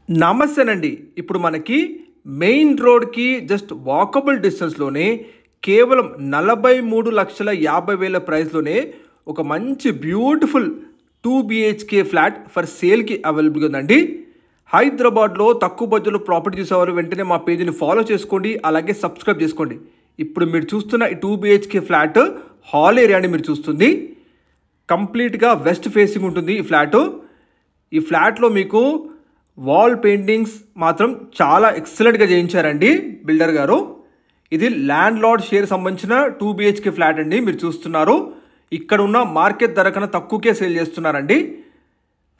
నమస్తేనండి. ఇప్పుడు మనకి మెయిన్ రోడ్కి జస్ట్ వాకబుల్ డిస్టెన్స్లోనే కేవలం 43,50,000 ప్రైస్లోనే ఒక మంచి బ్యూటిఫుల్ 2 BHK ఫ్లాట్ ఫర్ సేల్కి అవైలబుల్గా ఉందండి. హైదరాబాద్లో తక్కువ బడ్జెట్లో ప్రాపర్టీ చూసేవారు వెంటనే మా పేజీని ఫాలో చేసుకోండి, అలాగే సబ్స్క్రైబ్ చేసుకోండి. ఇప్పుడు మీరు చూస్తున్న ఈ 2 BHK ఫ్లాట్ హాల్ ఏరియా అని మీరు చూస్తుంది. కంప్లీట్గా వెస్ట్ ఫేసింగ్ ఉంటుంది ఈ ఫ్లాటు. ఈ ఫ్లాట్లో మీకు వాల్ పెయింటింగ్స్ మాత్రం చాలా ఎక్సలెంట్గా చేయించారండి బిల్డర్ గారు. ఇది ల్యాండ్ లార్డ్ షేర్ సంబంధించిన 2 BHK ఫ్లాట్ అండి. మీరు చూస్తున్నారు ఇక్కడ ఉన్న మార్కెట్ ధర కన్నా తక్కువకే సేల్ చేస్తున్నారండి.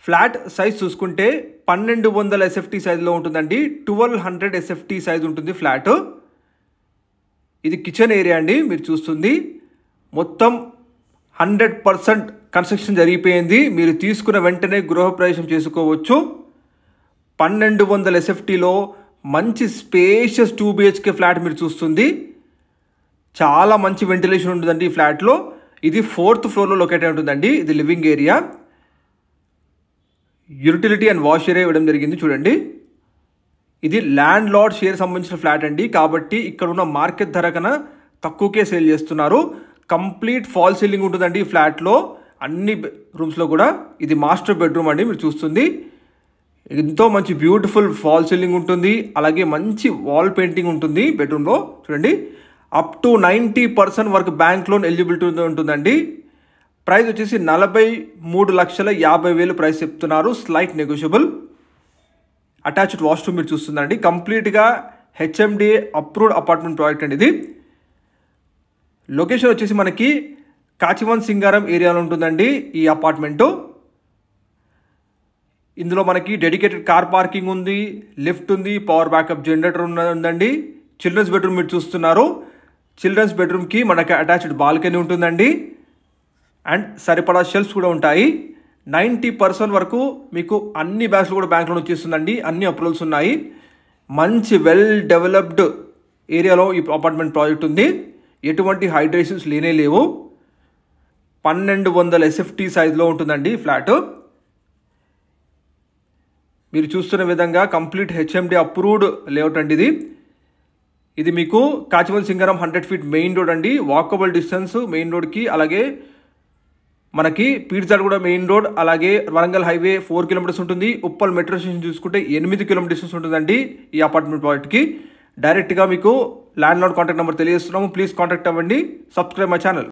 ఫ్లాట్ సైజ్ చూసుకుంటే 1200 SFT సైజులో ఉంటుందండి. 1200 SFT సైజ్ ఉంటుంది ఫ్లాట్. ఇది కిచెన్ ఏరియా అండి. మీరు చూస్తుంది మొత్తం 100% కన్స్ట్రక్షన్ జరిగిపోయింది. మీరు తీసుకున్న వెంటనే గృహప్రవేశం చేసుకోవచ్చు. 1200 SFTలో మంచి స్పేషియస్ 2 BHK ఫ్లాట్ మీరు చూస్తుంది. చాలా మంచి వెంటిలేషన్ ఉంటుందండి ఈ ఫ్లాట్లో. ఇది 4th ఫ్లోర్లో లొకేట్ అయి ఉంటుందండి. ఇది living area, utility and wash area ఇవ్వడం జరిగింది. చూడండి, ఇది ల్యాండ్ లార్డ్ షేర్ సంబంధించిన ఫ్లాట్ అండి. కాబట్టి ఇక్కడ ఉన్న మార్కెట్ ధర కన్నా తక్కువకే సేల్ చేస్తున్నారు. కంప్లీట్ ఫాల్ సీలింగ్ ఉంటుందండి ఈ ఫ్లాట్లో అన్ని రూమ్స్లో కూడా. ఇది మాస్టర్ బెడ్రూమ్ అండి. మీరు చూస్తుంది ఎంతో మంచి బ్యూటిఫుల్ ఫాల్ సీలింగ్ ఉంటుంది, అలాగే మంచి వాల్ పెయింటింగ్ ఉంటుంది బెడ్రూమ్లో. చూడండి, అప్ టు 90% వరకు బ్యాంక్ లోన్ ఎలిజిబిలిటీ ఉంటుందండి. ప్రైస్ వచ్చేసి 43,50,000 ప్రైస్ చెప్తున్నారు. Slight negotiable. అటాచ్డ్ వాష్రూమ్ మీరు చూస్తుందండి. కంప్లీట్గా HMDA అప్రూవ్డ్ అపార్ట్మెంట్ ప్రాజెక్ట్ అండి ఇది. లొకేషన్ వచ్చేసి మనకి కాచివన్ సింగారం ఏరియాలో ఉంటుందండి ఈ అపార్ట్మెంటు. ఇందులో మనకి డెడికేటెడ్ కార్ పార్కింగ్ ఉంది, లిఫ్ట్ ఉంది, పవర్ బ్యాకప్ జనరేటర్ ఉందండి. చిల్డ్రన్స్ బెడ్రూమ్ మీరు చూస్తున్నారు. చిల్డ్రన్స్ బెడ్రూమ్కి మనకి అటాచ్డ్ బాల్కనీ ఉంటుందండి. అండ్ సరిపడా షెల్ఫ్స్ కూడా ఉంటాయి. 90% వరకు మీకు అన్ని బ్యాంక్స్లో కూడా బ్యాంక్ లోన్ వచ్చేస్తుందండి. అన్ని అప్రూవల్స్ ఉన్నాయి. మంచి వెల్ డెవలప్డ్ ఏరియాలో ఈ అపార్ట్మెంట్ ప్రాజెక్ట్ ఉంది. ఎటువంటి హైడ్రేషన్స్ లేనే లేవు. 1200 SFT సైజ్లో ఉంటుందండి ఫ్లాట్. మీరు చూస్తున్న విధంగా కంప్లీట్ HMDA అప్రూవ్డ్ లేఅవుట్ అండి ఇది. ఇది మీకు కాచివన్ సింగారం 100 feet మెయిన్ రోడ్ అండి. వాకబుల్ డిస్టెన్స్ మెయిన్ రోడ్కి. అలాగే మనకి పీర్జాడ్ కూడా మెయిన్ రోడ్, అలాగే వరంగల్ హైవే 4 kilometers ఉంటుంది. ఉప్పల్ మెట్రో స్టేషన్ చూసుకుంటే 8 kilometers డిస్టెన్స్ ఉంటుందండి ఈ అపార్ట్మెంట్ ప్రాజెక్ట్కి. డైరెక్ట్గా మీకు ల్యాండ్ లార్డ్ కాంటాక్ట్ నెంబర్ తెలియజేస్తున్నాము. ప్లీజ్ కాంటాక్ట్ అవ్వండి. Subscribe my channel.